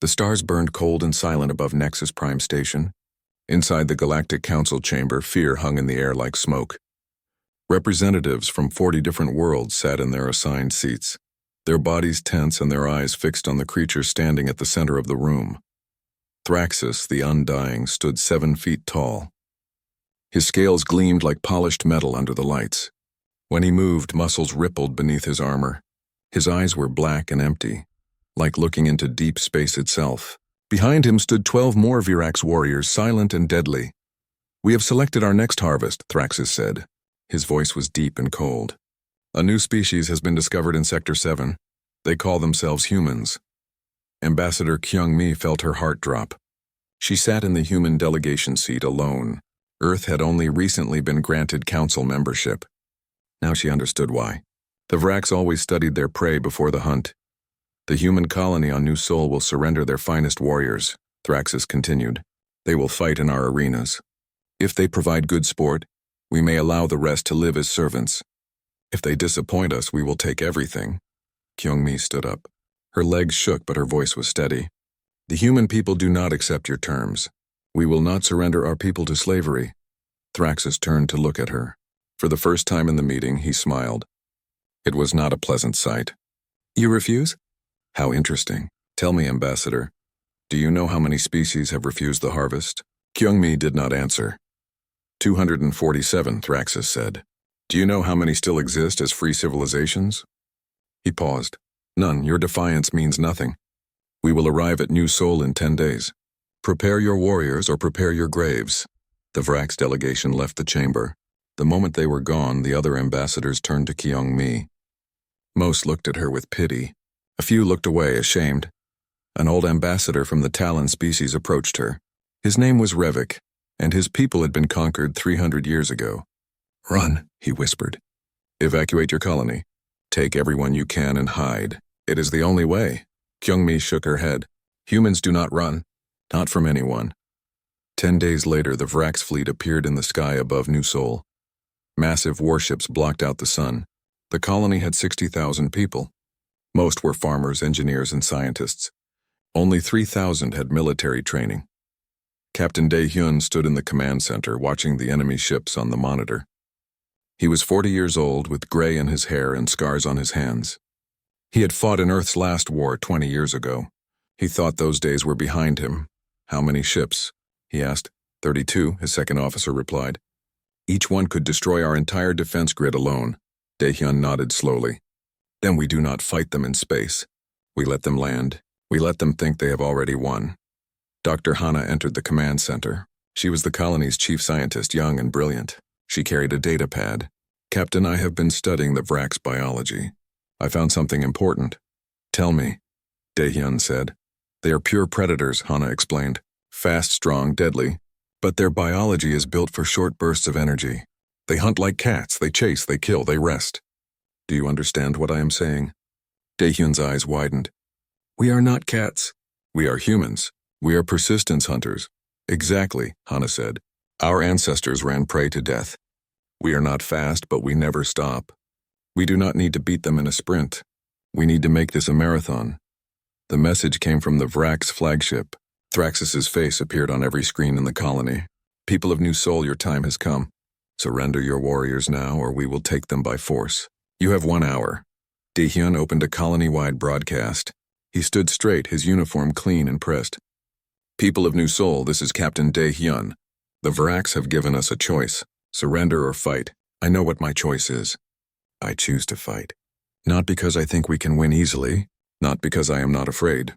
The stars burned cold and silent above Nexus Prime Station. Inside the Galactic Council chamber, fear hung in the air like smoke. Representatives from 40 different worlds sat in their assigned seats, their bodies tense and their eyes fixed on the creature standing at the center of the room. Thraxus, the Undying, stood 7 feet tall. His scales gleamed like polished metal under the lights. When he moved, muscles rippled beneath his armor. His eyes were black and empty, like looking into deep space itself. Behind him stood 12 more Virax warriors, silent and deadly. "We have selected our next harvest," Thraxus said. His voice was deep and cold. "A new species has been discovered in Sector 7. They call themselves humans." Ambassador Kyung-mi felt her heart drop. She sat in the human delegation seat alone. Earth had only recently been granted council membership. Now she understood why. The Vrax always studied their prey before the hunt. "The human colony on New Sol will surrender their finest warriors," Thraxus continued. "They will fight in our arenas. If they provide good sport, we may allow the rest to live as servants. If they disappoint us, we will take everything." Kyung-mi stood up. Her legs shook, but her voice was steady. "The human people do not accept your terms. We will not surrender our people to slavery." Thraxus turned to look at her. For the first time in the meeting, he smiled. It was not a pleasant sight. "You refuse? How interesting. Tell me, Ambassador, do you know how many species have refused the harvest?" Kyung-mi did not answer. 247, Thraxus said. "Do you know how many still exist as free civilizations?" He paused. "None. Your defiance means nothing. We will arrive at New Sol in 10 days. Prepare your warriors or prepare your graves." The Vrax delegation left the chamber. The moment they were gone, the other ambassadors turned to Kyung-mi. Most looked at her with pity. A few looked away, ashamed. An old ambassador from the Talon species approached her. His name was Revik, and his people had been conquered 300 years ago. "Run," he whispered. "Evacuate your colony. Take everyone you can and hide. It is the only way." Kyung-mi shook her head. "Humans do not run. Not from anyone." 10 days later, the Vrax fleet appeared in the sky above New Sol. Massive warships blocked out the sun. The colony had 60,000 people. Most were farmers, engineers, and scientists. Only 3,000 had military training. Captain Dae-hyun stood in the command center, watching the enemy ships on the monitor. He was 40 years old, with gray in his hair and scars on his hands. He had fought in Earth's last war 20 years ago. He thought those days were behind him. "How many ships?" he asked. 32, his second officer replied. "Each one could destroy our entire defense grid alone." Dae-hyun nodded slowly. "Then we do not fight them in space. We let them land. We let them think they have already won." Dr. Hana entered the command center. She was the colony's chief scientist, young and brilliant. She carried a data pad. "Captain, I have been studying the Vrax biology. I found something important." "Tell me," Dae-hyun said. "They are pure predators," Hana explained. "Fast, strong, deadly. But their biology is built for short bursts of energy. They hunt like cats, they chase, they kill, they rest. Do you understand what I am saying?" Dae-hyun's eyes widened. "We are not cats. We are humans. We are persistence hunters." "Exactly," Hana said. "Our ancestors ran prey to death. We are not fast, but we never stop. We do not need to beat them in a sprint. We need to make this a marathon." The message came from the Vrax flagship. Thraxus's face appeared on every screen in the colony. "People of New Sol, your time has come. Surrender your warriors now, or we will take them by force. You have 1 hour." Dae-hyun opened a colony-wide broadcast. He stood straight, his uniform clean and pressed. "People of New Sol, this is Captain Dae-hyun. The Vrax have given us a choice. Surrender or fight. I know what my choice is. I choose to fight. Not because I think we can win easily, not because I am not afraid.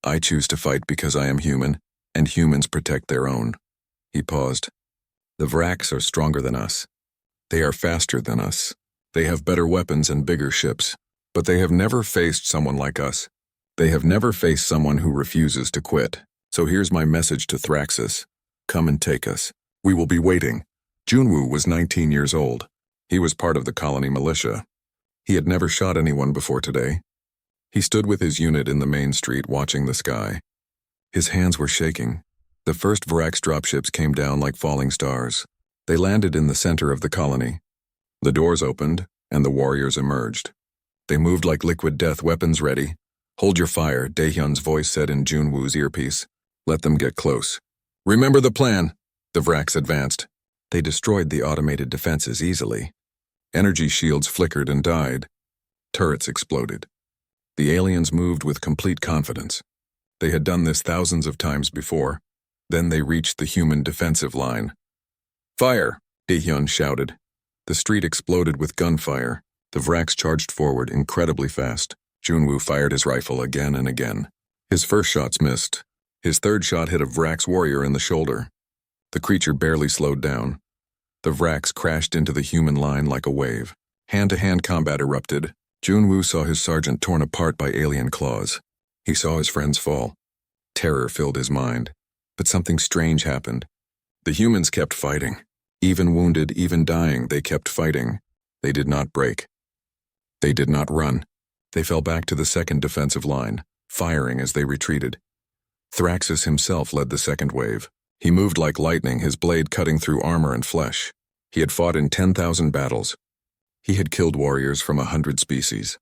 I choose to fight because I am human, and humans protect their own." He paused. "The Vrax are stronger than us. They are faster than us. They have better weapons and bigger ships. But they have never faced someone like us. They have never faced someone who refuses to quit. So here's my message to Thraxus. Come and take us. We will be waiting." Junwoo was 19 years old. He was part of the colony militia. He had never shot anyone before today. He stood with his unit in the main street watching the sky. His hands were shaking. The first Vrax dropships came down like falling stars. They landed in the center of the colony. The doors opened, and the warriors emerged. They moved like liquid death, weapons ready. Hold your fire, Daehyun's voice said in Junwoo's earpiece. Let them get close. Remember the plan. The Vraks advanced. They destroyed the automated defenses easily. Energy shields flickered and died. Turrets exploded. The aliens moved with complete confidence. They had done this thousands of times before. Then they reached the human defensive line. Fire! Daehyun shouted. The street exploded with gunfire. The Vraks charged forward incredibly fast. Junwoo fired his rifle again and again. His first shots missed. His third shot hit a Vraks warrior in the shoulder. The creature barely slowed down. The Vraks crashed into the human line like a wave. Hand-to-hand combat erupted. Junwoo saw his sergeant torn apart by alien claws. He saw his friends fall. Terror filled his mind. But something strange happened. The humans kept fighting. Even wounded, even dying, they kept fighting. They did not break. They did not run. They fell back to the second defensive line, firing as they retreated. Thraxus himself led the second wave. He moved like lightning, his blade cutting through armor and flesh. He had fought in 10,000 battles. He had killed warriors from 100 species.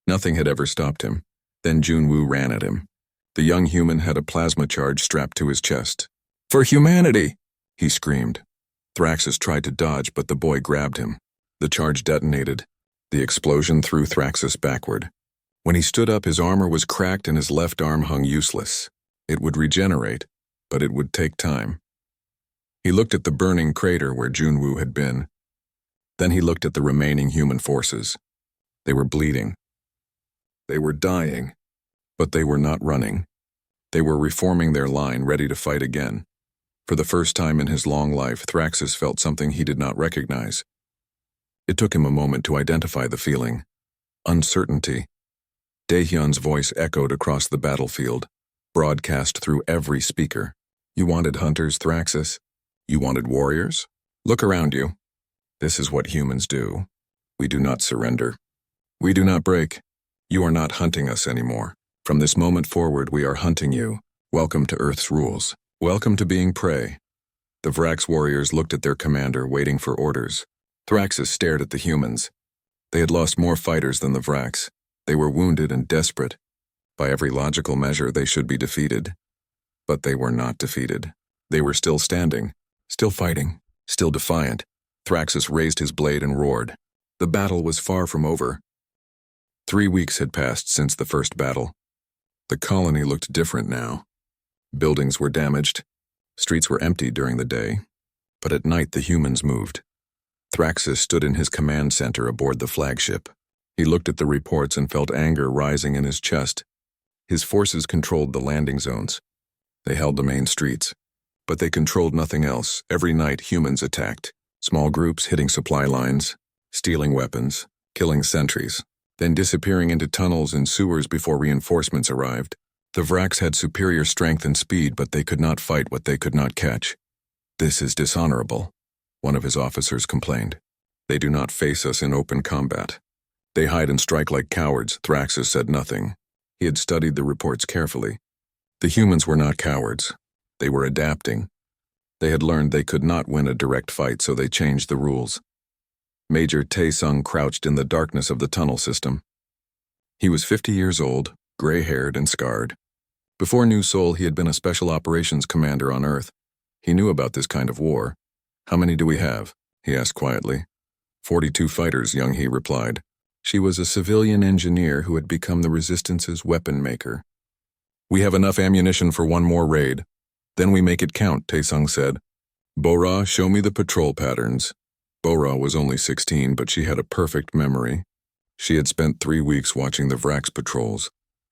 Nothing had ever stopped him. Then Junwoo ran at him. The young human had a plasma charge strapped to his chest. For humanity! He screamed. Thraxus tried to dodge, but the boy grabbed him. The charge detonated. The explosion threw Thraxus backward. When he stood up, his armor was cracked and his left arm hung useless. It would regenerate, but it would take time. He looked at the burning crater where Junwoo had been. Then he looked at the remaining human forces. They were bleeding. They were dying, but they were not running. They were reforming their line, ready to fight again. For the first time in his long life, Thraxus felt something he did not recognize. It took him a moment to identify the feeling. Uncertainty. Daehyun's voice echoed across the battlefield, broadcast through every speaker. You wanted hunters, Thraxus? You wanted warriors? Look around you. This is what humans do. We do not surrender. We do not break. You are not hunting us anymore. From this moment forward, we are hunting you. Welcome to Earth's rules. Welcome to being prey. The Vraks warriors looked at their commander, waiting for orders. Thraxus stared at the humans. They had lost more fighters than the Vraks. They were wounded and desperate. By every logical measure, they should be defeated. But they were not defeated. They were still standing, still fighting, still defiant. Thraxus raised his blade and roared. The battle was far from over. 3 weeks had passed since the first battle. The colony looked different now. Buildings were damaged. Streets were empty during the day. But at night the humans moved. Thraxus stood in his command center aboard the flagship. He looked at the reports and felt anger rising in his chest. His forces controlled the landing zones. They held the main streets. But they controlled nothing else. Every night humans attacked. Small groups hitting supply lines, stealing weapons, killing sentries, then disappearing into tunnels and sewers before reinforcements arrived. The Vraks had superior strength and speed, but they could not fight what they could not catch. This is dishonorable, one of his officers complained. They do not face us in open combat. They hide and strike like cowards. Thraxus said nothing. He had studied the reports carefully. The humans were not cowards. They were adapting. They had learned they could not win a direct fight, so they changed the rules. Major Taesung crouched in the darkness of the tunnel system. He was 50 years old, gray-haired and scarred. Before New Seoul, he had been a special operations commander on Earth. He knew about this kind of war. How many do we have? He asked quietly. 42 fighters, Young Hee replied. She was a civilian engineer who had become the Resistance's weapon maker. We have enough ammunition for one more raid. Then we make it count, Taesung said. Bora, show me the patrol patterns. Bora was only 16, but she had a perfect memory. She had spent 3 weeks watching the Vraks patrols,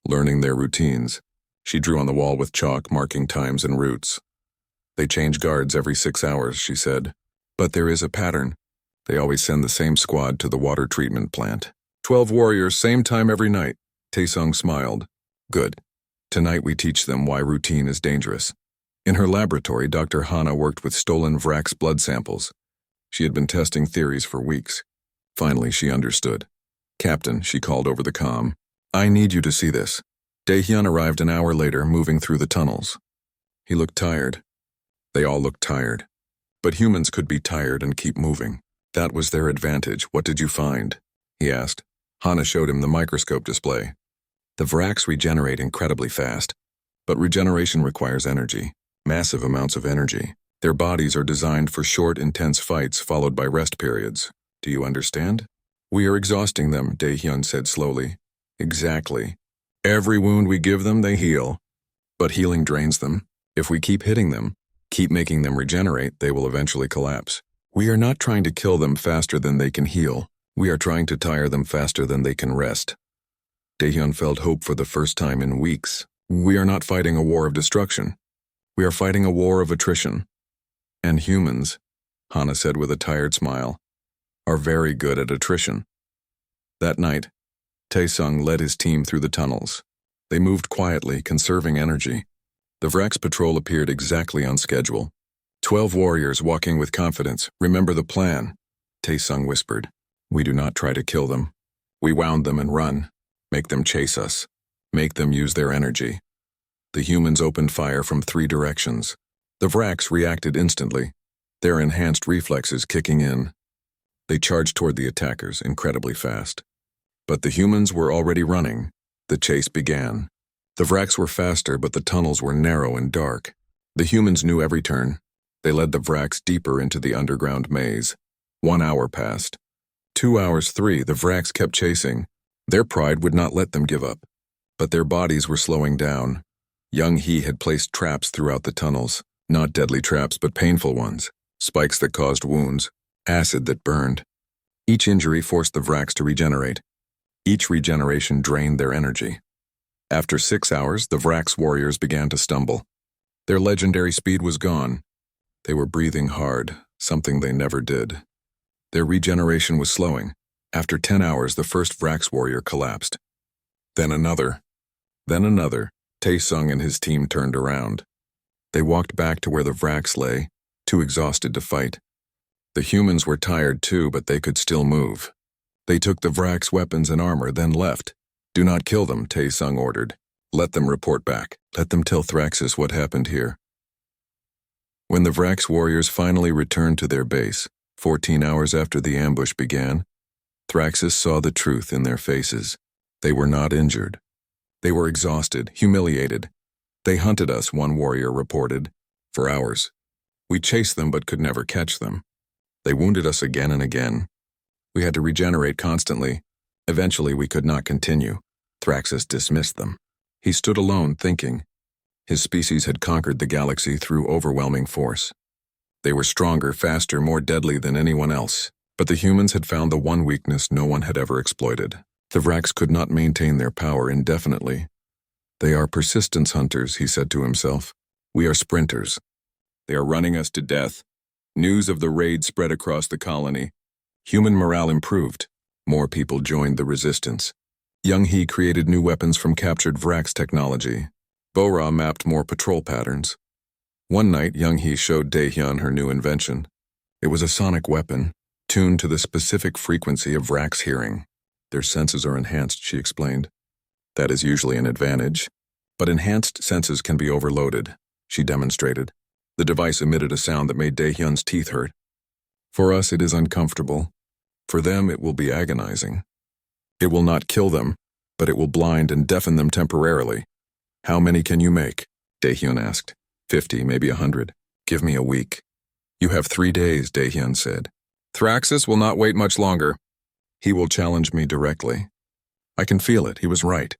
learning their routines. She drew on the wall with chalk, marking times and routes. They change guards every 6 hours, she said. But there is a pattern. They always send the same squad to the water treatment plant. 12 warriors, same time every night. Taesung smiled. Good. Tonight we teach them why routine is dangerous. In her laboratory, Dr. Hana worked with stolen Vraks blood samples. She had been testing theories for weeks. Finally, she understood. Captain, she called over the comm. I need you to see this. Daehyun arrived an hour later, moving through the tunnels. He looked tired. They all looked tired. But humans could be tired and keep moving. That was their advantage. What did you find? He asked. Hana showed him the microscope display. The Vraks regenerate incredibly fast, but regeneration requires energy, massive amounts of energy. Their bodies are designed for short, intense fights followed by rest periods. Do you understand? We are exhausting them, Daehyun said slowly. Exactly. Every wound we give them, they heal. But healing drains them. If we keep hitting them, keep making them regenerate, they will eventually collapse. We are not trying to kill them faster than they can heal. We are trying to tire them faster than they can rest. Daehyun felt hope for the first time in weeks. We are not fighting a war of destruction. We are fighting a war of attrition. And humans, Hana said with a tired smile, are very good at attrition. That night, Taesung led his team through the tunnels. They moved quietly, conserving energy. The Vraks patrol appeared exactly on schedule. 12 warriors walking with confidence. Remember the plan, Taesung whispered. We do not try to kill them. We wound them and run. Make them chase us. Make them use their energy. The humans opened fire from 3 directions. The Vraks reacted instantly, their enhanced reflexes kicking in. They charged toward the attackers incredibly fast. But the humans were already running. The chase began. The Vraks were faster, but the tunnels were narrow and dark. The humans knew every turn. They led the Vraks deeper into the underground maze. 1 hour passed. 2 hours, 3, the Vraks kept chasing. Their pride would not let them give up. But their bodies were slowing down. Young Hee had placed traps throughout the tunnels. Not deadly traps, but painful ones. Spikes that caused wounds. Acid that burned. Each injury forced the Vraks to regenerate. Each regeneration drained their energy. After 6 hours, the Vraks warriors began to stumble. Their legendary speed was gone. They were breathing hard, something they never did. Their regeneration was slowing. After 10 hours, the first Vraks warrior collapsed. Then another. Then another. Taesung and his team turned around. They walked back to where the Vraks lay, too exhausted to fight. The humans were tired too, but they could still move. They took the Vraks' weapons and armor, then left. Do not kill them, Taesung ordered. Let them report back. Let them tell Thraxus what happened here. When the Vraks warriors finally returned to their base, 14 hours after the ambush began, Thraxus saw the truth in their faces. They were not injured. They were exhausted, humiliated. They hunted us, one warrior reported, for hours. We chased them but could never catch them. They wounded us again and again. We had to regenerate constantly. Eventually we could not continue. Thraxus dismissed them. He stood alone, thinking. His species had conquered the galaxy through overwhelming force. They were stronger, faster, more deadly than anyone else. But the humans had found the one weakness no one had ever exploited. The Vraks could not maintain their power indefinitely. They are persistence hunters, he said to himself. We are sprinters. They are running us to death. News of the raid spread across the colony. Human morale improved. More people joined the resistance. Young Hee created new weapons from captured Vraks technology. Bo-Ra mapped more patrol patterns. One night, Young Hee showed Daehyun her new invention. It was a sonic weapon, tuned to the specific frequency of Vraks' hearing. Their senses are enhanced, she explained. That is usually an advantage. But enhanced senses can be overloaded, she demonstrated. The device emitted a sound that made Daehyun's teeth hurt. For us, it is uncomfortable. For them, it will be agonizing. It will not kill them, but it will blind and deafen them temporarily. How many can you make? Daehyun asked. 50, maybe 100. Give me a week. You have 3 days, Daehyun said. Thraxus will not wait much longer. He will challenge me directly. I can feel it, he was right.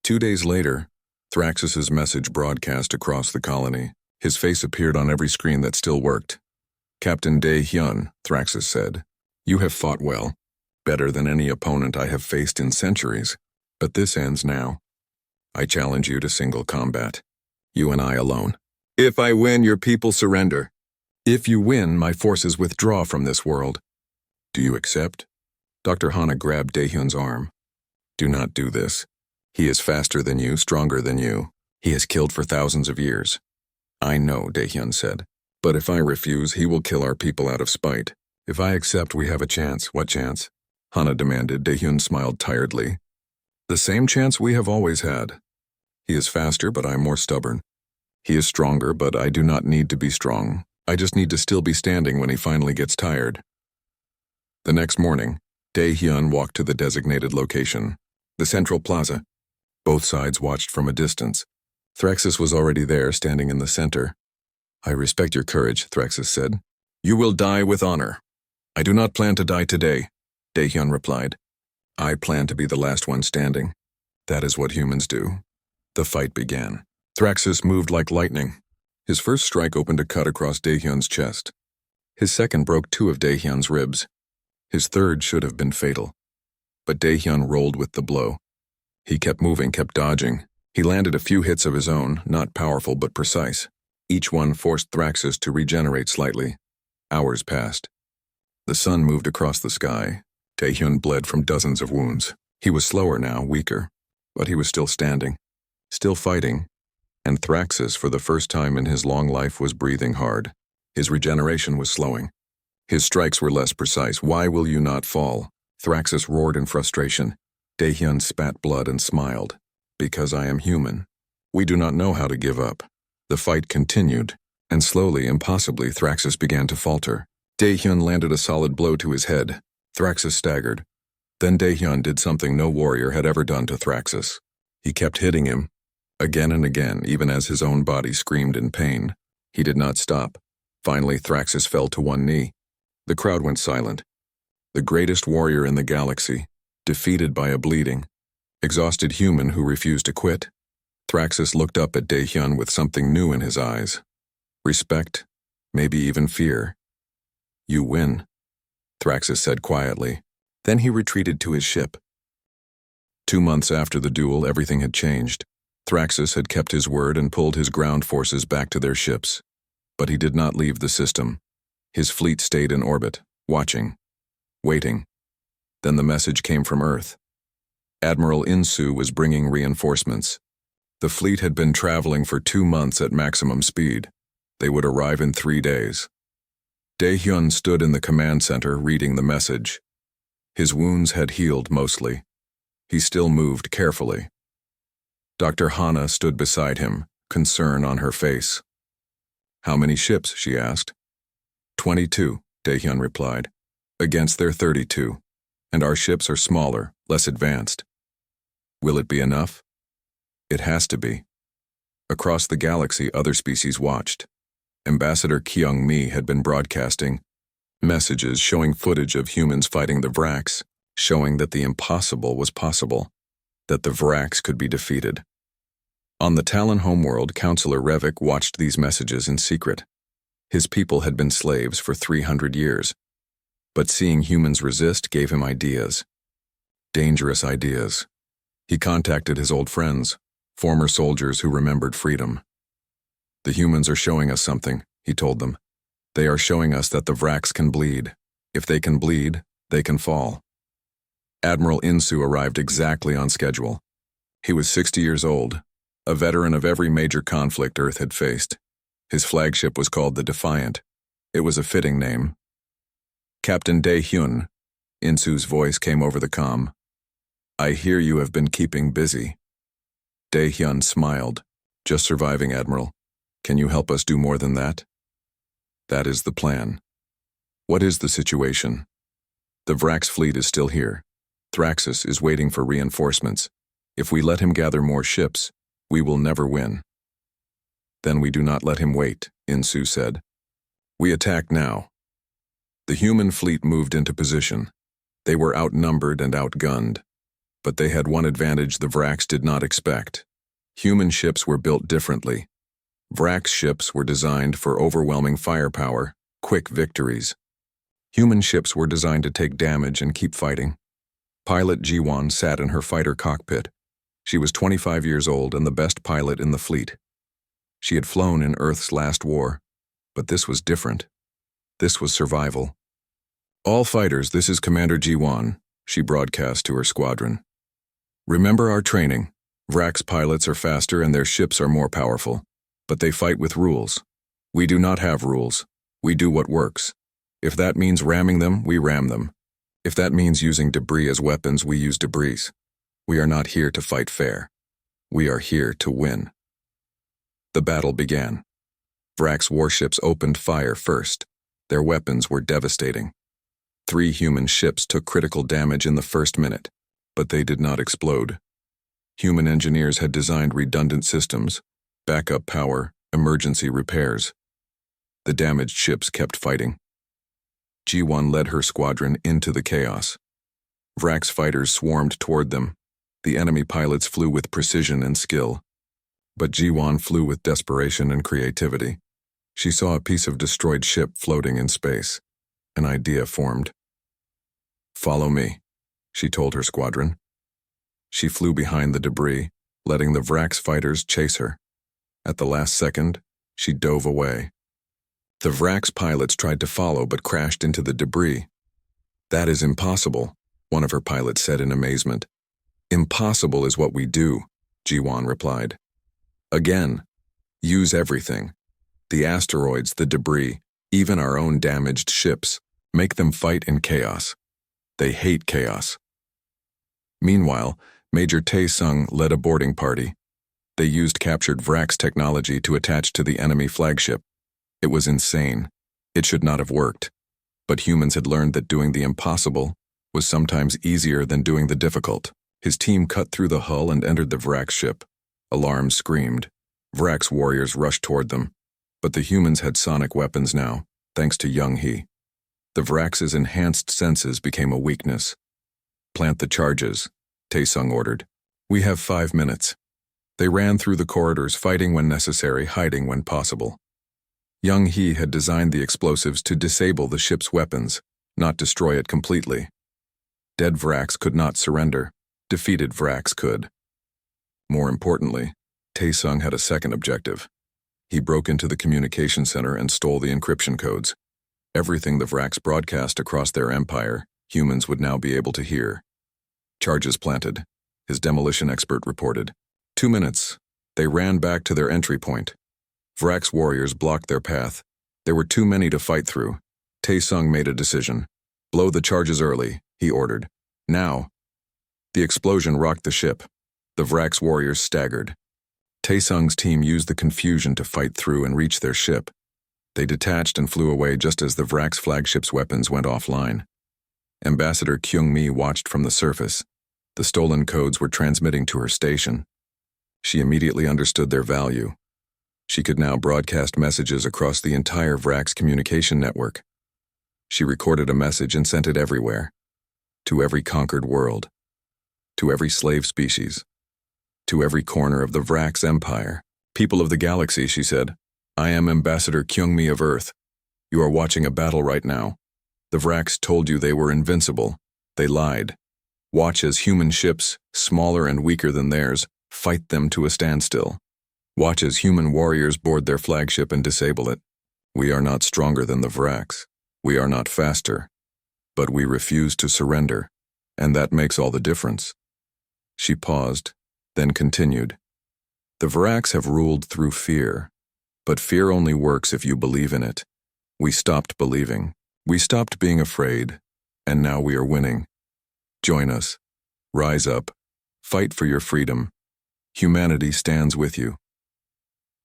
2 days later, Thraxus's message broadcast across the colony. His face appeared on every screen that still worked. Captain Daehyun, Thraxus said, you have fought well, better than any opponent I have faced in centuries, but this ends now. I challenge you to single combat, you and I alone. If I win, your people surrender. If you win, my forces withdraw from this world. Do you accept? Dr. Hana grabbed Daehyun's arm. Do not do this. He is faster than you, stronger than you. He has killed for thousands of years. I know, Daehyun said. But if I refuse, he will kill our people out of spite. If I accept, we have a chance. What chance? Hana demanded. Daehyun smiled tiredly. The same chance we have always had. He is faster, but I am more stubborn. He is stronger, but I do not need to be strong. I just need to still be standing when he finally gets tired. The next morning, Daehyun walked to the designated location, the central plaza. Both sides watched from a distance. Thraxus was already there, standing in the center. "I respect your courage," Thraxus said. "You will die with honor." "I do not plan to die today," Daehyun replied. "I plan to be the last one standing. That is what humans do." The fight began. Thraxus moved like lightning. His first strike opened a cut across Daehyun's chest. His second broke 2 of Daehyun's ribs. His third should have been fatal. But Daehyun rolled with the blow. He kept moving, kept dodging. He landed a few hits of his own, not powerful but precise. Each one forced Thraxus to regenerate slightly. Hours passed. The sun moved across the sky. Daehyun bled from dozens of wounds. He was slower now, weaker. But he was still standing, still fighting. And Thraxus, for the first time in his long life, was breathing hard. His regeneration was slowing. His strikes were less precise. "Why will you not fall?" Thraxus roared in frustration. Daehyun spat blood and smiled. "Because I am human. We do not know how to give up." The fight continued, and slowly, impossibly, Thraxus began to falter. Daehyun landed a solid blow to his head. Thraxus staggered. Then Daehyun did something no warrior had ever done to Thraxus. He kept hitting him, again and again, even as his own body screamed in pain. He did not stop. Finally, Thraxus fell to one knee. The crowd went silent. The greatest warrior in the galaxy, defeated by a bleeding, exhausted human who refused to quit. Thraxus looked up at Daehyun with something new in his eyes. Respect, maybe even fear. "You win," Thraxus said quietly. Then he retreated to his ship. 2 months after the duel, everything had changed. Thraxus had kept his word and pulled his ground forces back to their ships. But he did not leave the system. His fleet stayed in orbit, watching, waiting. Then the message came from Earth. Admiral Insu was bringing reinforcements. The fleet had been traveling for 2 months at maximum speed. They would arrive in 3 days. Daehyun stood in the command center reading the message. His wounds had healed mostly. He still moved carefully. Dr. Hana stood beside him, concern on her face. "How many ships?" she asked. 22, Daehyun replied. "Against their 32. And our ships are smaller, less advanced." "Will it be enough?" "It has to be." Across the galaxy, other species watched. Ambassador Kyung-mi had been broadcasting messages showing footage of humans fighting the Vraks, showing that the impossible was possible, that the Vraks could be defeated. On the Talon homeworld, Counselor Revik watched these messages in secret. His people had been slaves for 300 years. But seeing humans resist gave him ideas. Dangerous ideas. He contacted his old friends, former soldiers who remembered freedom. "The humans are showing us something," he told them. "They are showing us that the Vraks can bleed. If they can bleed, they can fall." Admiral Insu arrived exactly on schedule. He was 60 years old, a veteran of every major conflict Earth had faced. His flagship was called the Defiant. It was a fitting name. "Captain Daehyun," Insu's voice came over the comm. "I hear you have been keeping busy." Daehyun smiled. "Just surviving, Admiral. Can you help us do more than that?" "That is the plan." "What is the situation?" "The Vraks fleet is still here. Thraxus is waiting for reinforcements. If we let him gather more ships, we will never win." "Then we do not let him wait," Insu said. "We attack now." The human fleet moved into position. They were outnumbered and outgunned. But they had one advantage the Vraks did not expect. Human ships were built differently. Vraks ships were designed for overwhelming firepower, quick victories. Human ships were designed to take damage and keep fighting. Pilot Jiwon sat in her fighter cockpit. She was 25 years old and the best pilot in the fleet. She had flown in Earth's last war, but this was different. This was survival. "All fighters, this is Commander Jiwon," she broadcast to her squadron. "Remember our training. Vraks pilots are faster and their ships are more powerful, but they fight with rules. We do not have rules. We do what works. If that means ramming them, we ram them. If that means using debris as weapons, we use debris. We are not here to fight fair. We are here to win." The battle began. Vraks warships opened fire first. Their weapons were devastating. 3 human ships took critical damage in the first minute, but they did not explode. Human engineers had designed redundant systems, backup power, emergency repairs. The damaged ships kept fighting. G1 led her squadron into the chaos. Vrax fighters swarmed toward them. The enemy pilots flew with precision and skill. But G1 flew with desperation and creativity. She saw a piece of destroyed ship floating in space. An idea formed. "Follow me," she told her squadron. She flew behind the debris, letting the Vrax fighters chase her. At the last second, she dove away. The Vrax pilots tried to follow but crashed into the debris. "That is impossible," one of her pilots said in amazement. "Impossible is what we do," G1 replied. "Again, use everything. The asteroids, the debris, even our own damaged ships. Make them fight in chaos. They hate chaos." Meanwhile, Major Tae-sung led a boarding party. They used captured Vrax technology to attach to the enemy flagship. It was insane. It should not have worked. But humans had learned that doing the impossible was sometimes easier than doing the difficult. His team cut through the hull and entered the Vrax ship. Alarms screamed. Vrax warriors rushed toward them. But the humans had sonic weapons now, thanks to Young Hee. The Vrax's enhanced senses became a weakness. "Plant the charges," Tae-sung ordered. "We have 5 minutes." They ran through the corridors, fighting when necessary, hiding when possible. Young Hee had designed the explosives to disable the ship's weapons, not destroy it completely. Dead Vrax could not surrender. Defeated Vrax could. More importantly, Tae-sung had a second objective. He broke into the communication center and stole the encryption codes. Everything the Vrax broadcast across their empire, humans would now be able to hear. "Charges planted," his demolition expert reported. 2 minutes. They ran back to their entry point. Vrax warriors blocked their path. There were too many to fight through. Tae-sung made a decision. "Blow the charges early," he ordered. "Now." The explosion rocked the ship. The Vrax warriors staggered. Tae-sung's team used the confusion to fight through and reach their ship. They detached and flew away just as the Vrax flagship's weapons went offline. Ambassador Kyung-mi watched from the surface. The stolen codes were transmitting to her station. She immediately understood their value. She could now broadcast messages across the entire Vrax communication network. She recorded a message and sent it everywhere. To every conquered world. To every slave species. To every corner of the Vrax Empire. "People of the galaxy," she said. "I am Ambassador Kyung-mi of Earth. You are watching a battle right now. The Vrax told you they were invincible. They lied. Watch as human ships, smaller and weaker than theirs, fight them to a standstill. Watch as human warriors board their flagship and disable it. We are not stronger than the Vrax. We are not faster. But we refuse to surrender, and that makes all the difference." She paused, then continued. "The Vrax have ruled through fear, but fear only works if you believe in it. We stopped believing. We stopped being afraid, and now we are winning. Join us. Rise up. Fight for your freedom. Humanity stands with you."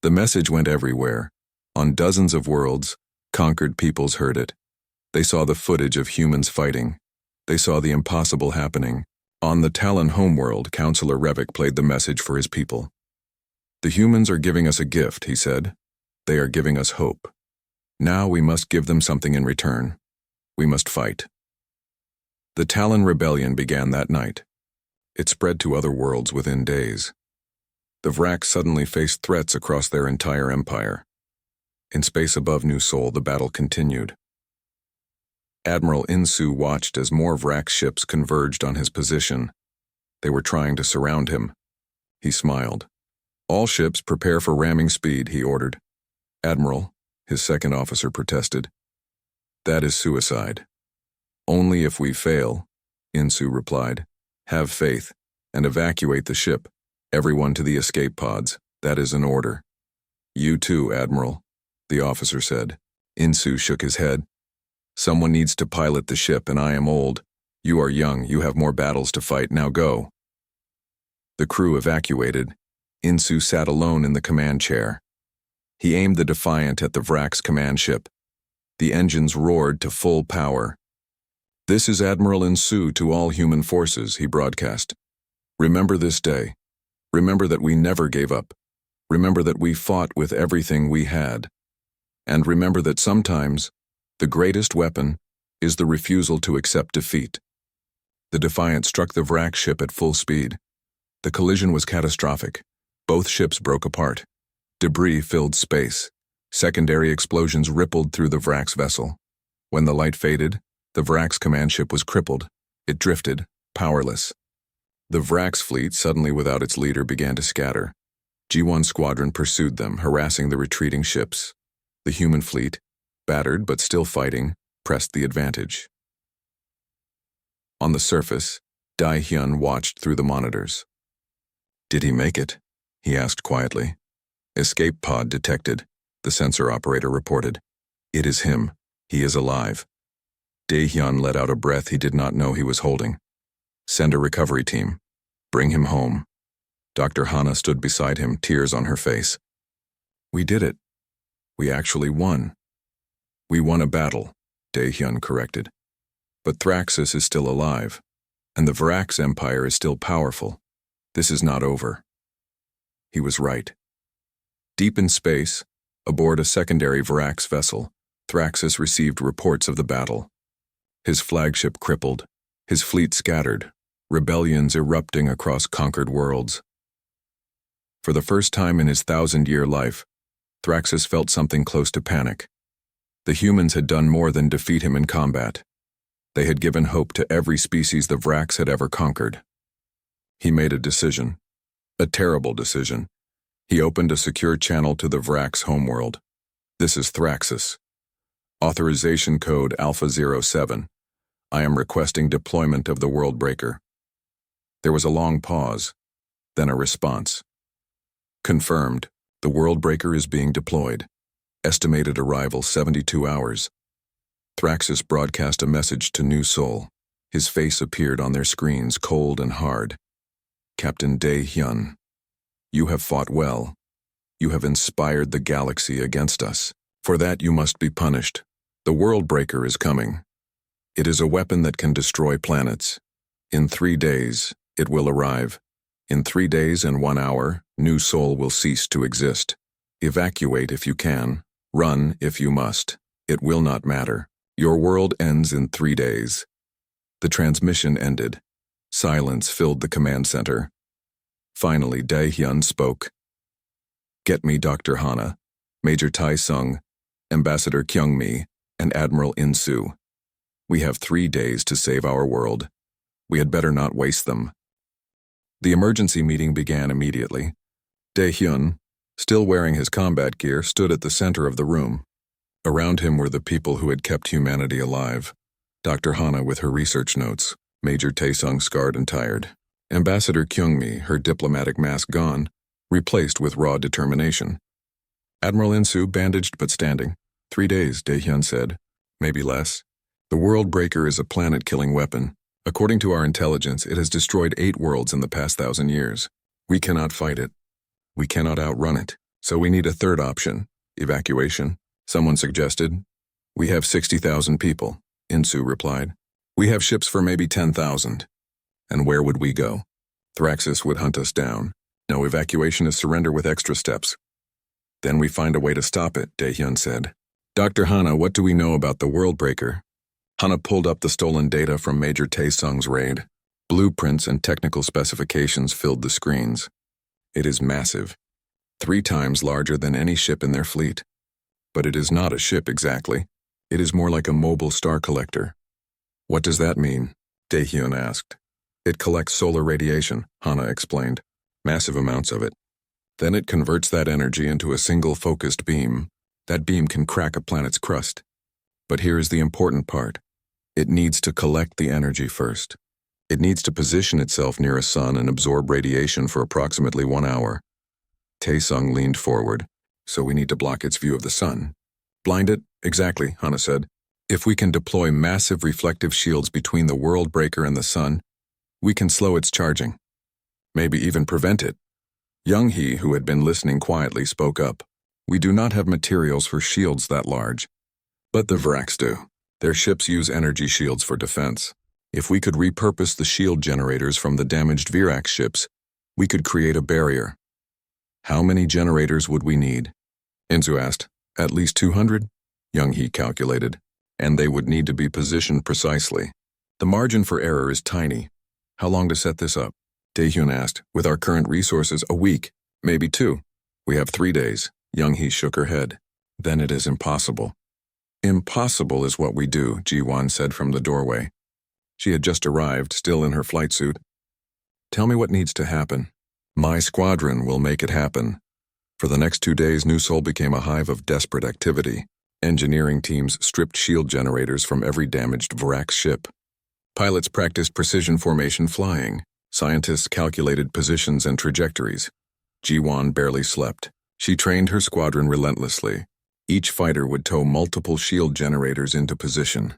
The message went everywhere. On dozens of worlds, conquered peoples heard it. They saw the footage of humans fighting. They saw the impossible happening. On the Talon homeworld, Counselor Revik played the message for his people. "The humans are giving us a gift," he said. "They are giving us hope. Now we must give them something in return. We must fight." The Talon rebellion began that night. It spread to other worlds within days. The Vrax suddenly faced threats across their entire empire. In space above New Sol, the battle continued. Admiral Insu watched as more Vrax ships converged on his position. They were trying to surround him. He smiled. "All ships prepare for ramming speed," he ordered. "Admiral," his second officer protested. "That is suicide." "Only if we fail," Insu replied. "Have faith, and evacuate the ship. Everyone to the escape pods. That is an order." "You too, Admiral," the officer said. Insu shook his head. "Someone needs to pilot the ship, and I am old. You are young, you have more battles to fight, now go." The crew evacuated. Insu sat alone in the command chair. He aimed the Defiant at the Vrax command ship. The engines roared to full power. "This is Admiral Insu to all human forces," he broadcast. "Remember this day. Remember that we never gave up. Remember that we fought with everything we had. And remember that sometimes the greatest weapon is the refusal to accept defeat. The Defiant struck the Vrak ship at full speed. The collision was catastrophic. Both ships broke apart. Debris filled space. Secondary explosions rippled through the Vrak's vessel. When the light faded, the Vrak's command ship was crippled. It drifted, powerless. The Vrak's fleet, suddenly without its leader, began to scatter. G1 Squadron pursued them, harassing the retreating ships. The human fleet, battered but still fighting, pressed the advantage. On the surface, Dae-hyun watched through the monitors. "Did he make it?" he asked quietly. "Escape pod detected," the sensor operator reported. "It is him. He is alive." Dae-hyun let out a breath he did not know he was holding. "Send a recovery team. Bring him home." Dr. Hana stood beside him, tears on her face. "We did it. We actually won." "We won a battle," Dae-hyun corrected. "But Thraxus is still alive, and the Vrak's empire is still powerful. This is not over." He was right. Deep in space, aboard a secondary Vrak's vessel, Thraxus received reports of the battle. His flagship crippled, his fleet scattered, rebellions erupting across conquered worlds. For the first time in his 1,000-year life, Thraxus felt something close to panic. The humans had done more than defeat him in combat. They had given hope to every species the Vraks had ever conquered. He made a decision. A terrible decision. He opened a secure channel to the Vrak's homeworld. "This is Thraxus. Authorization code Alpha 07. I am requesting deployment of the Worldbreaker." There was a long pause, then a response. "Confirmed. The Worldbreaker is being deployed. Estimated arrival 72 hours. Thraxus broadcast a message to New Sol. His face appeared on their screens, cold and hard. "Captain Dae-hyun, you have fought well. You have inspired the galaxy against us. For that you must be punished. The Worldbreaker is coming. It is a weapon that can destroy planets. In 3 days, it will arrive. In 3 days and 1 hour, New Sol will cease to exist. Evacuate if you can. Run if you must. It will not matter. Your world ends in 3 days." The transmission ended. Silence filled the command center. Finally, Dae-hyun spoke. "Get me Dr. Hana, Major Tai-sung, Ambassador Kyung-mi, and Admiral In-soo. We have 3 days to save our world. We had better not waste them." The emergency meeting began immediately. Dae-hyun, still wearing his combat gear, stood at the center of the room. Around him were the people who had kept humanity alive. Dr. Hana with her research notes, Major Tai-sung scarred and tired. Ambassador Kyung-mi, her diplomatic mask gone, replaced with raw determination. Admiral In-soo bandaged but standing. 3 days, Dae-hyun said. Maybe less. The Worldbreaker is a planet-killing weapon. According to our intelligence, it has destroyed 8 worlds in the past 1,000 years. We cannot fight it. We cannot outrun it. So we need a third option. Evacuation. Someone suggested. "We have 60,000 people," In-soo replied. "We have ships for maybe 10,000. And where would we go? Thraxus would hunt us down. No, evacuation is surrender with extra steps." "Then we find a way to stop it," Dae-hyun said. "Dr. Hana, what do we know about the Worldbreaker?" Hana pulled up the stolen data from Major Tae-sung's raid. Blueprints and technical specifications filled the screens. "It is massive. 3 times larger than any ship in their fleet. But it is not a ship exactly. It is more like a mobile star collector." "What does that mean?" Dae-hyun asked. "It collects solar radiation," Hana explained. "Massive amounts of it. Then it converts that energy into a single focused beam. That beam can crack a planet's crust. But here is the important part. It needs to collect the energy first. It needs to position itself near a sun and absorb radiation for approximately 1 hour." Tae-sung leaned forward. "So we need to block its view of the sun." "Blind it?" "Exactly," Hana said. "If we can deploy massive reflective shields between the Worldbreaker and the sun, we can slow its charging. Maybe even prevent it." Young-hee, who had been listening quietly, spoke up. "We do not have materials for shields that large. But the Vraks do. Their ships use energy shields for defense. If we could repurpose the shield generators from the damaged Virax ships, We could create a barrier. How many generators would we need? Inzu asked. At least 200? Young-hee calculated. And they would need to be positioned precisely. The margin for error is tiny. How long to set this up? Daehyun asked. With our current resources, a week, maybe 2. We have 3 days. Young-hee shook her head. Then it is impossible. Impossible is what we do, Ji-won said from the doorway. She had just arrived, still in her flight suit. Tell me what needs to happen. My squadron will make it happen. For the next 2 days, New Seoul became a hive of desperate activity. Engineering teams stripped shield generators from every damaged Vrax ship. Pilots practiced precision formation flying. Scientists calculated positions and trajectories. Ji-won barely slept. She trained her squadron relentlessly. Each fighter would tow multiple shield generators into position.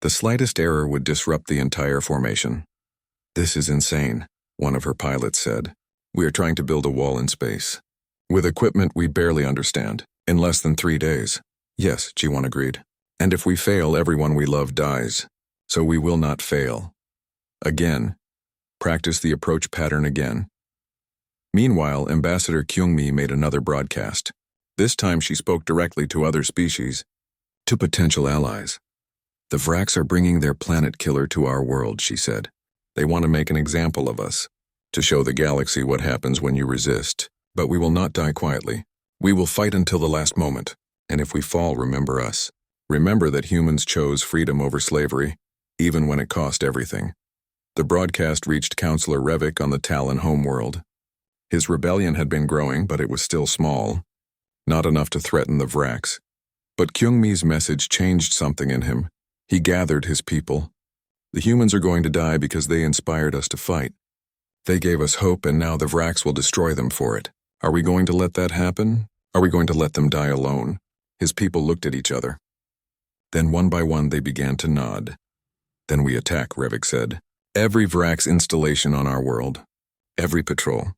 The slightest error would disrupt the entire formation. This is insane, one of her pilots said. We are trying to build a wall in space. With equipment we barely understand. In less than 3 days. Yes, Ji-won agreed. And if we fail, everyone we love dies. So we will not fail. Again. Practice the approach pattern again. Meanwhile, Ambassador Kyung-mi made another broadcast. This time she spoke directly to other species. To potential allies. The Vrax are bringing their planet killer to our world, she said. They want to make an example of us. To show the galaxy what happens when you resist. But we will not die quietly. We will fight until the last moment. And if we fall, remember us. Remember that humans chose freedom over slavery, even when it cost everything. The broadcast reached Counselor Revik on the Talon homeworld. His rebellion had been growing, but it was still small. Not enough to threaten the Vrax. But Kyung-mi's message changed something in him. He gathered his people. The humans are going to die because they inspired us to fight. They gave us hope, and now the Vrax will destroy them for it. Are we going to let that happen? Are we going to let them die alone? His people looked at each other. Then one by one they began to nod. Then we attack, Revik said. Every Vrax installation on our world. Every patrol.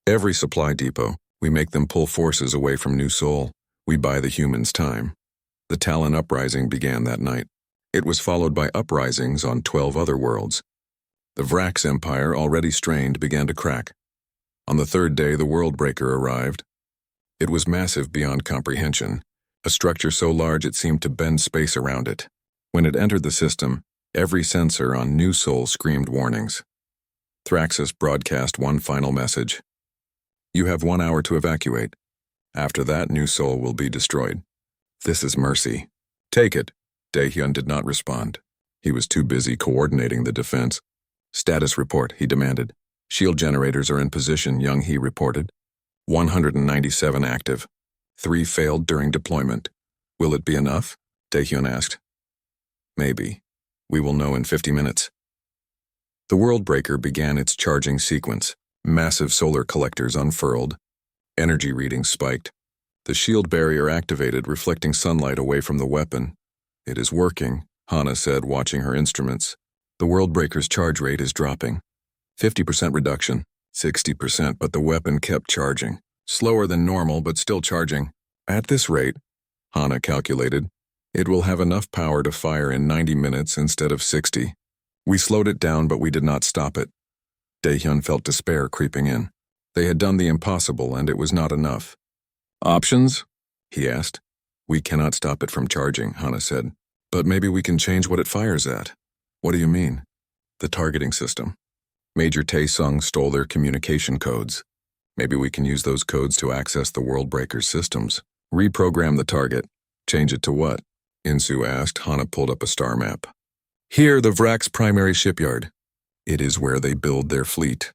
Every supply depot. We make them pull forces away from New Seoul. We buy the humans time. The Talon uprising began that night. It was followed by uprisings on 12 other worlds. The Vrax Empire, already strained, began to crack. On the 3rd day, the Worldbreaker arrived. It was massive beyond comprehension, a structure so large it seemed to bend space around it. When it entered the system, every sensor on New Seoul screamed warnings. Thraxus broadcast one final message. You have 1 hour to evacuate. After that, New Seoul will be destroyed. This is mercy. Take it. Daehyun did not respond. He was too busy coordinating the defense. Status report, he demanded. Shield generators are in position, Young-hee reported. 197 active. 3 failed during deployment. Will it be enough? Daehyun asked. Maybe. We will know in 50 minutes. The Worldbreaker began its charging sequence. Massive solar collectors unfurled. Energy readings spiked. The shield barrier activated, reflecting sunlight away from the weapon. It is working, Hana said, watching her instruments. The Worldbreaker's charge rate is dropping. 50% reduction, 60%, but the weapon kept charging. Slower than normal, but still charging. At this rate, Hana calculated, it will have enough power to fire in 90 minutes instead of 60. We slowed it down, but we did not stop it. Daehyun felt despair creeping in. They had done the impossible, and it was not enough. Options? He asked. We cannot stop it from charging, Hana said. But maybe we can change what it fires at. What do you mean? The targeting system. Major Taesung stole their communication codes. Maybe we can use those codes to access the Worldbreaker's systems. Reprogram the target. Change it to what? Insu asked. Hana pulled up a star map. Here, the Vrax primary shipyard. It is where they build their fleet.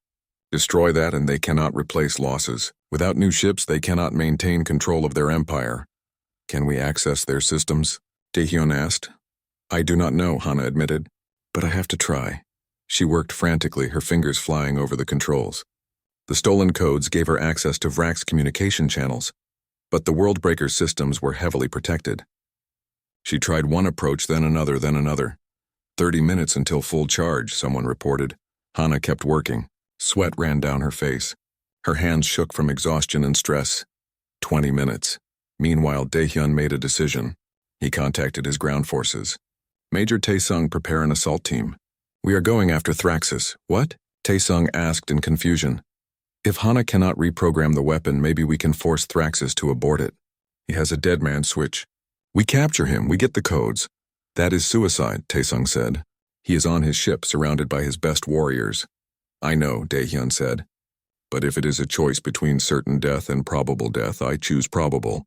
Destroy that and they cannot replace losses. Without new ships, they cannot maintain control of their empire. Can we access their systems? Daehyun asked. I do not know, Hana admitted. But I have to try. She worked frantically, her fingers flying over the controls. The stolen codes gave her access to Vrax communication channels, but the Worldbreaker systems were heavily protected. She tried one approach, then another, then another. 30 minutes until full charge, someone reported. Hana kept working. Sweat ran down her face. Her hands shook from exhaustion and stress. 20 minutes. Meanwhile, Daehyun made a decision. He contacted his ground forces. Major Taesung, prepare an assault team. We are going after Thraxus. What? Taesung asked in confusion. If Hana cannot reprogram the weapon, maybe we can force Thraxus to abort it. He has a dead man switch. We capture him, we get the codes. That is suicide, Taesung said. He is on his ship, surrounded by his best warriors. I know, Daehyun said. But if it is a choice between certain death and probable death, I choose probable.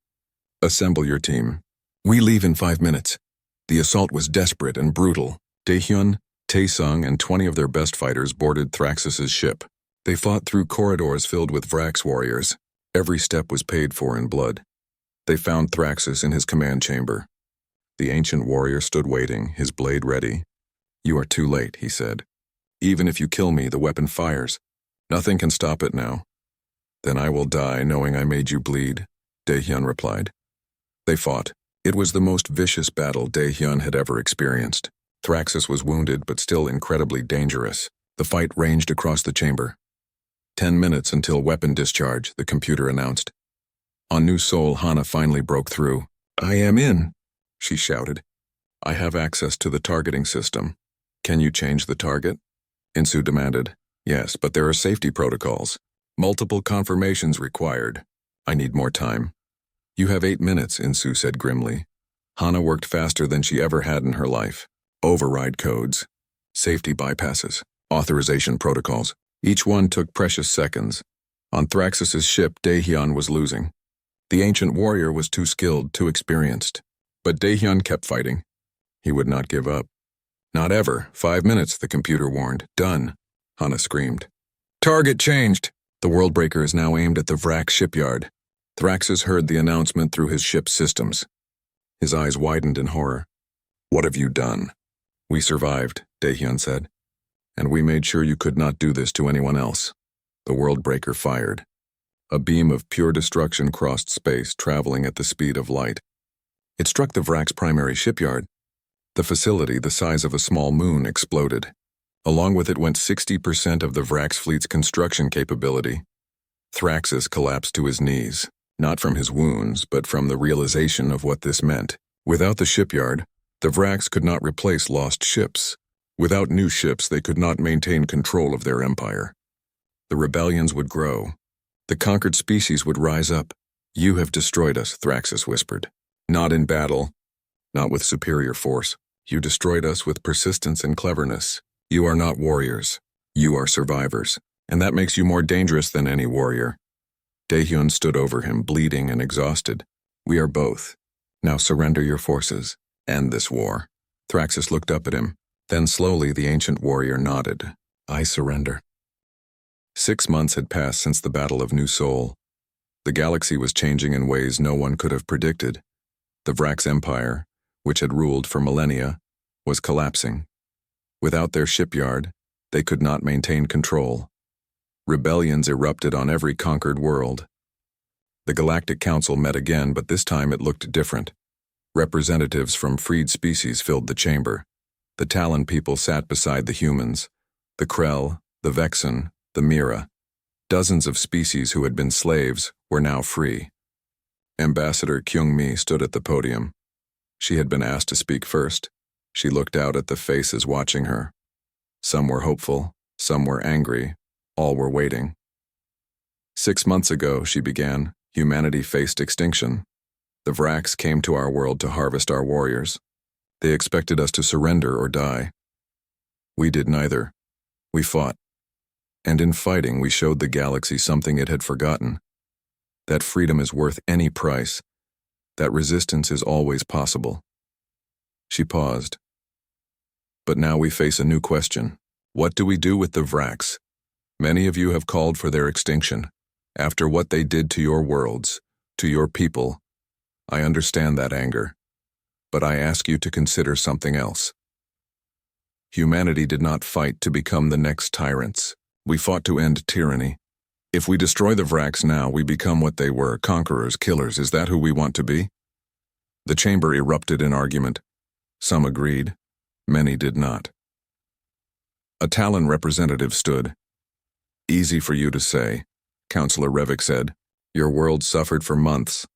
Assemble your team. We leave in 5 minutes. The assault was desperate and brutal. Daehyun, Taesung, and 20 of their best fighters boarded Thraxus's ship. They fought through corridors filled with Vrax warriors. Every step was paid for in blood. They found Thraxus in his command chamber. The ancient warrior stood waiting, his blade ready. You are too late, he said. Even if you kill me, the weapon fires. Nothing can stop it now. Then I will die knowing I made you bleed, Daehyun replied. They fought. It was the most vicious battle Daehyun had ever experienced. Thraxus was wounded but still incredibly dangerous. The fight ranged across the chamber. 10 minutes until weapon discharge, the computer announced. On New Sol, Hana finally broke through. I am in, she shouted. I have access to the targeting system. Can you change the target? Insu demanded. Yes, but there are safety protocols. Multiple confirmations required. I need more time. You have 8 minutes, Insu said grimly. Hana worked faster than she ever had in her life. Override codes, safety bypasses, authorization protocols. Each one took precious seconds. On Thraxus's ship, Daehyun was losing. The ancient warrior was too skilled, too experienced. But Daehyun kept fighting. He would not give up. Not ever. 5 minutes, the computer warned. Done, Hana screamed. Target changed. The Worldbreaker is now aimed at the Vrax shipyard. Thraxus heard the announcement through his ship's systems. His eyes widened in horror. What have you done? We survived, Daehyun said. And we made sure you could not do this to anyone else. The Worldbreaker fired. A beam of pure destruction crossed space, traveling at the speed of light. It struck the Vrax primary shipyard. The facility, the size of a small moon, exploded. Along with it went 60% of the Vrax fleet's construction capability. Thraxus collapsed to his knees, not from his wounds, but from the realization of what this meant. Without the shipyard, the Vrax could not replace lost ships. Without new ships, they could not maintain control of their empire. The rebellions would grow. The conquered species would rise up. You have destroyed us, Thraxus whispered. Not in battle, not with superior force. You destroyed us with persistence and cleverness. You are not warriors. You are survivors, and that makes you more dangerous than any warrior. Daehyun stood over him, bleeding and exhausted. We are both. Now surrender your forces. End this war. Thraxus looked up at him. Then slowly the ancient warrior nodded. I surrender. 6 months had passed since the Battle of New Sol. The galaxy was changing in ways no one could have predicted. The Vrax Empire, which had ruled for millennia, was collapsing. Without their shipyard, they could not maintain control. Rebellions erupted on every conquered world. The Galactic Council met again, but this time it looked different. Representatives from freed species filled the chamber. The Talon people sat beside the humans. The Krell, the Vexen, the Mira. Dozens of species who had been slaves were now free. Ambassador Kyung-mi stood at the podium. She had been asked to speak first. She looked out at the faces watching her. Some were hopeful, some were angry, all were waiting. 6 months ago, she began, humanity faced extinction. The Vrax came to our world to harvest our warriors. They expected us to surrender or die. We did neither. We fought. And in fighting, we showed the galaxy something it had forgotten. That freedom is worth any price. That resistance is always possible. She paused. But now we face a new question. What do we do with the Vrax? Many of you have called for their extinction. After what they did to your worlds, to your people, I understand that anger. But I ask you to consider something else. Humanity did not fight to become the next tyrants. We fought to end tyranny. If we destroy the Vrax now, we become what they were, conquerors, killers. Is that who we want to be? The chamber erupted in argument. Some agreed. Many did not. A Talon representative stood. Easy for you to say, Councillor Revik said. Your world suffered for months.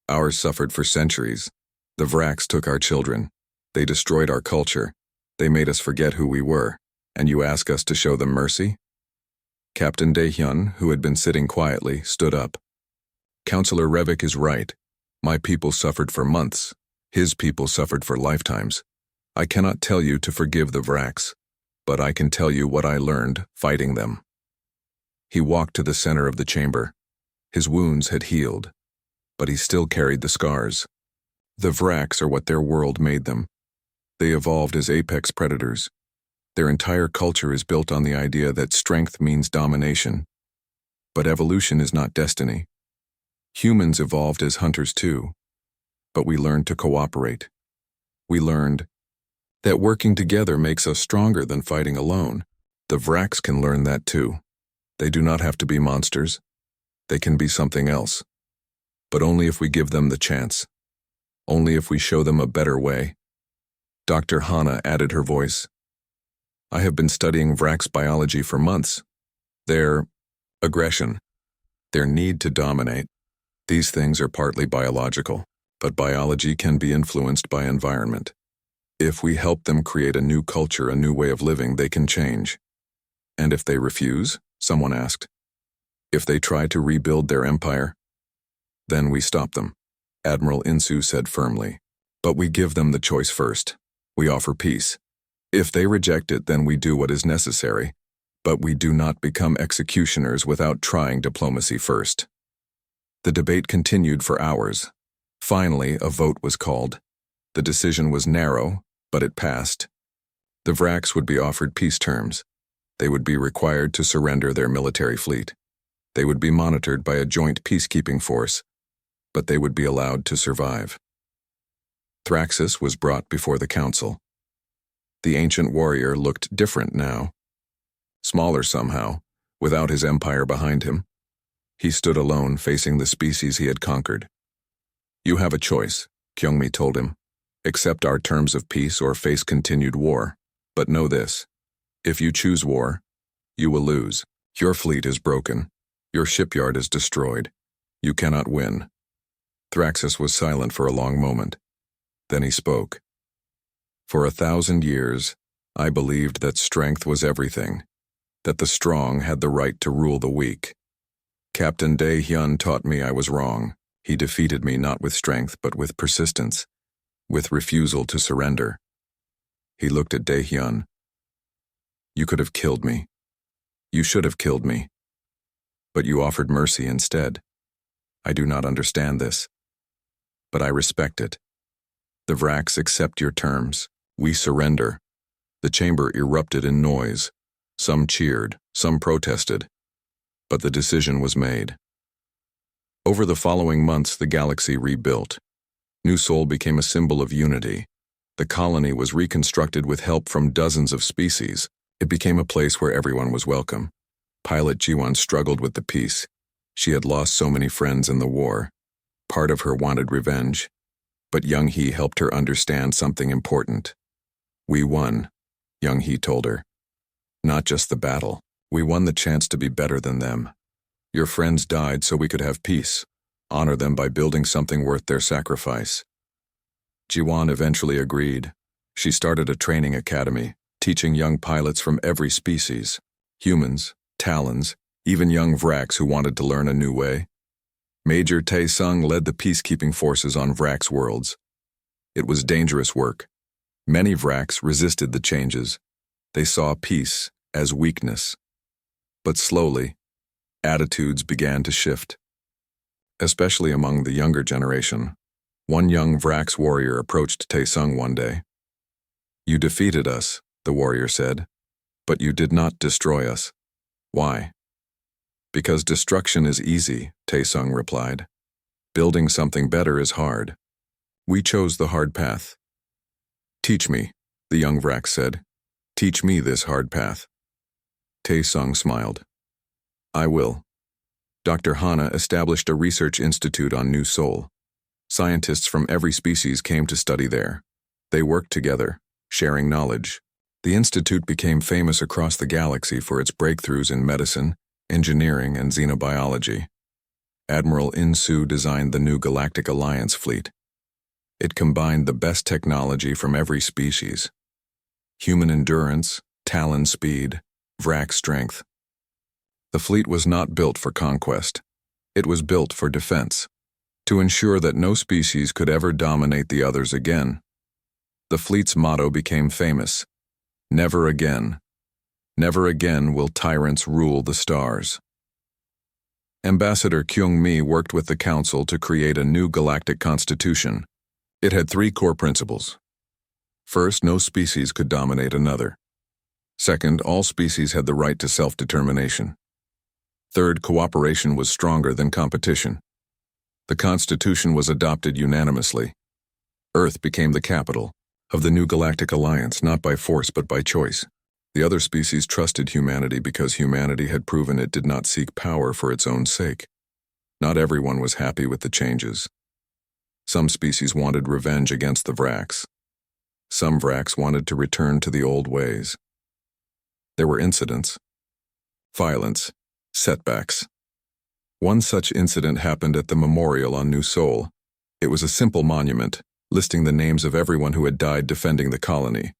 Ours suffered for centuries. The Vrax took our children. They destroyed our culture. They made us forget who we were. And you ask us to show them mercy? Captain Daehyun, who had been sitting quietly, stood up. Counselor Revik is right. My people suffered for months. His people suffered for lifetimes. I cannot tell you to forgive the Vraks, but I can tell you what I learned fighting them. He walked to the center of the chamber. His wounds had healed, but he still carried the scars. The Vraks are what their world made them. They evolved as apex predators. Their entire culture is built on the idea that strength means domination. But evolution is not destiny. Humans evolved as hunters too, but we learned to cooperate. We learned that working together makes us stronger than fighting alone. The Vraks can learn that too. They do not have to be monsters. They can be something else. But only if we give them the chance. Only if we show them a better way. Dr. Hana added her voice. I have been studying Vraks biology for months. Their aggression, their need to dominate. These things are partly biological, but biology can be influenced by environment. If we help them create a new culture, a new way of living, they can change. And if they refuse, someone asked, if they try to rebuild their empire, then we stop them, Admiral Insu said firmly. But we give them the choice first. We offer peace. If they reject it, then we do what is necessary, but we do not become executioners without trying diplomacy first. The debate continued for hours. Finally, a vote was called. The decision was narrow, but it passed. The Vraks would be offered peace terms. They would be required to surrender their military fleet. They would be monitored by a joint peacekeeping force, but they would be allowed to survive. Thraxus was brought before the council. The ancient warrior looked different now. Smaller somehow, without his empire behind him. He stood alone, facing the species he had conquered. You have a choice, Kyungmi told him. Accept our terms of peace or face continued war. But know this. If you choose war, you will lose. Your fleet is broken. Your shipyard is destroyed. You cannot win. Thraxus was silent for a long moment. Then he spoke. For 1,000 years, I believed that strength was everything, that the strong had the right to rule the weak. Captain Daehyun taught me I was wrong. He defeated me not with strength but with persistence, with refusal to surrender. He looked at Daehyun. You could have killed me. You should have killed me. But you offered mercy instead. I do not understand this, but I respect it. The Vraks accept your terms. We surrender. The chamber erupted in noise. Some cheered, some protested. But the decision was made. Over the following months, the galaxy rebuilt. New Sol became a symbol of unity. The colony was reconstructed with help from dozens of species. It became a place where everyone was welcome. Pilot Jiwon struggled with the peace. She had lost so many friends in the war. Part of her wanted revenge. But Young Hee helped her understand something important. We won, Young Hee told her. Not just the battle. We won the chance to be better than them. Your friends died so we could have peace. Honor them by building something worth their sacrifice. Jiwon eventually agreed. She started a training academy, teaching young pilots from every species. Humans, Talons, even young Vraks who wanted to learn a new way. Major Tae-sung led the peacekeeping forces on Vraks worlds. It was dangerous work. Many Vraks resisted the changes. They saw peace as weakness. But slowly, attitudes began to shift. Especially among the younger generation. One young Vraks warrior approached Tae-sung one day. You defeated us, the warrior said, but you did not destroy us. Why? Because destruction is easy, Tae-sung replied. Building something better is hard. We chose the hard path. Teach me, the young Vrak said. Teach me this hard path. Tae-sung smiled. I will. Dr. Hana established a research institute on New Sol. Scientists from every species came to study there. They worked together, sharing knowledge. The institute became famous across the galaxy for its breakthroughs in medicine, engineering, and xenobiology. Admiral Insu designed the new Galactic Alliance fleet. It combined the best technology from every species. Human endurance, Talon speed, Vrak strength. The fleet was not built for conquest. It was built for defense, to ensure that no species could ever dominate the others again. The fleet's motto became famous: "Never again. Never again will tyrants rule the stars." Ambassador Kyung-mi worked with the Council to create a new galactic constitution. It had 3 core principles. First, no species could dominate another. Second, all species had the right to self-determination. Third, cooperation was stronger than competition. The Constitution was adopted unanimously. Earth became the capital of the new Galactic Alliance, not by force but by choice. The other species trusted humanity because humanity had proven it did not seek power for its own sake. Not everyone was happy with the changes. Some species wanted revenge against the Vracs. Some Vracs wanted to return to the old ways. There were incidents, violence, setbacks. One such incident happened at the memorial on New Sol. It was a simple monument, listing the names of everyone who had died defending the colony.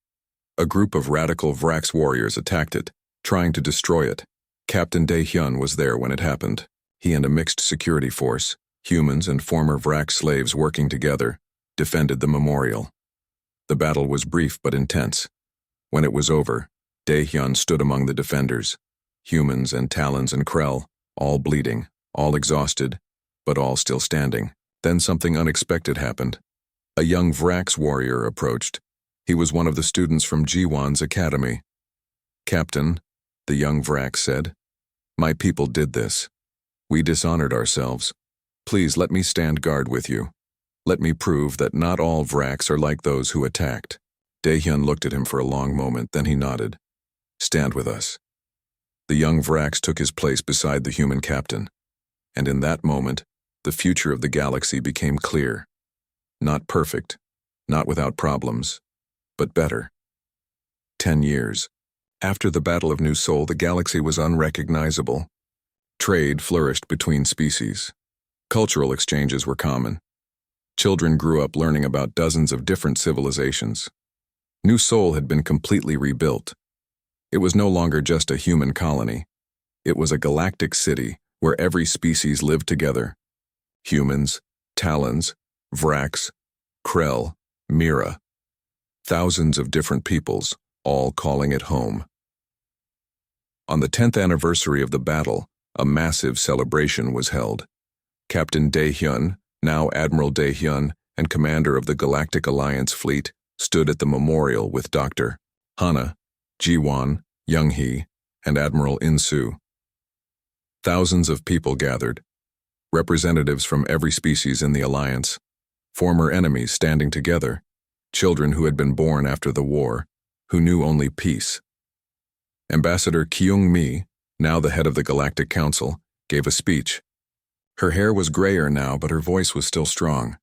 A group of radical Vrax warriors attacked it, trying to destroy it. Captain Dae-hyun was there when it happened. He and a mixed security force, humans and former Vrax slaves working together, defended the memorial. The battle was brief but intense. When it was over, Dae-hyun stood among the defenders, humans and Talons and Krell, all bleeding, all exhausted, but all still standing. Then something unexpected happened. A young Vrax warrior approached. He was one of the students from Jiwon's academy. "Captain," the young Vrax said, "my people did this. We dishonored ourselves. Please let me stand guard with you. Let me prove that not all Vrax are like those who attacked." Dae-hyun looked at him for a long moment, then he nodded. "Stand with us." The young Vrax took his place beside the human captain, and in that moment, the future of the galaxy became clear. Not perfect, not without problems, but better. 10 years. After the Battle of New Sol, the galaxy was unrecognizable. Trade flourished between species. Cultural exchanges were common. Children grew up learning about dozens of different civilizations. New Sol had been completely rebuilt. It was no longer just a human colony. It was a galactic city where every species lived together. Humans, Talons, Vrax, Krell, Mira. Thousands of different peoples, all calling it home. On the 10th anniversary of the battle, a massive celebration was held. Captain Dae-hyun, now Admiral Dae-hyun, and commander of the Galactic Alliance fleet, stood at the memorial with Dr. Hana, Jiwon, Young-hee, and Admiral In-soo. Thousands of people gathered, representatives from every species in the Alliance, former enemies standing together, children who had been born after the war, who knew only peace. Ambassador Kyung-mi, now the head of the Galactic Council, gave a speech. Her hair was grayer now, but her voice was still strong.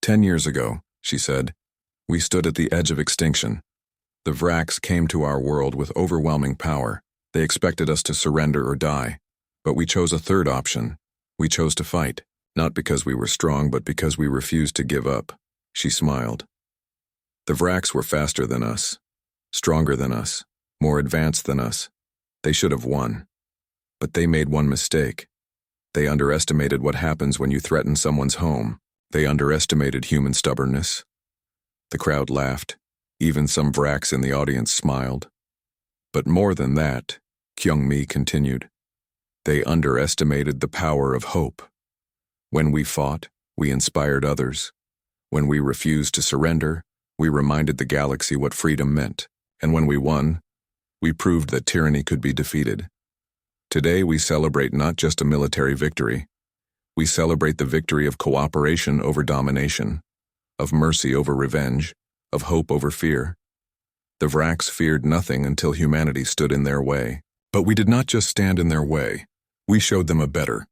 10 years ago, she said, we stood at the edge of extinction. The Vrax came to our world with overwhelming power. They expected us to surrender or die. But we chose a third option. We chose to fight, not because we were strong, but because we refused to give up. She smiled. The Vrax were faster than us, stronger than us, more advanced than us. They should have won. But they made one mistake. They underestimated what happens when you threaten someone's home. They underestimated human stubbornness. The crowd laughed. Even some Vrax in the audience smiled. But more than that, Kyung-mi continued, they underestimated the power of hope. When we fought, we inspired others. When we refused to surrender, we reminded the galaxy what freedom meant. And when we won, we proved that tyranny could be defeated. Today we celebrate not just a military victory. We celebrate the victory of cooperation over domination, of mercy over revenge, of hope over fear. The Vrax feared nothing until humanity stood in their way. But we did not just stand in their way. We showed them a better,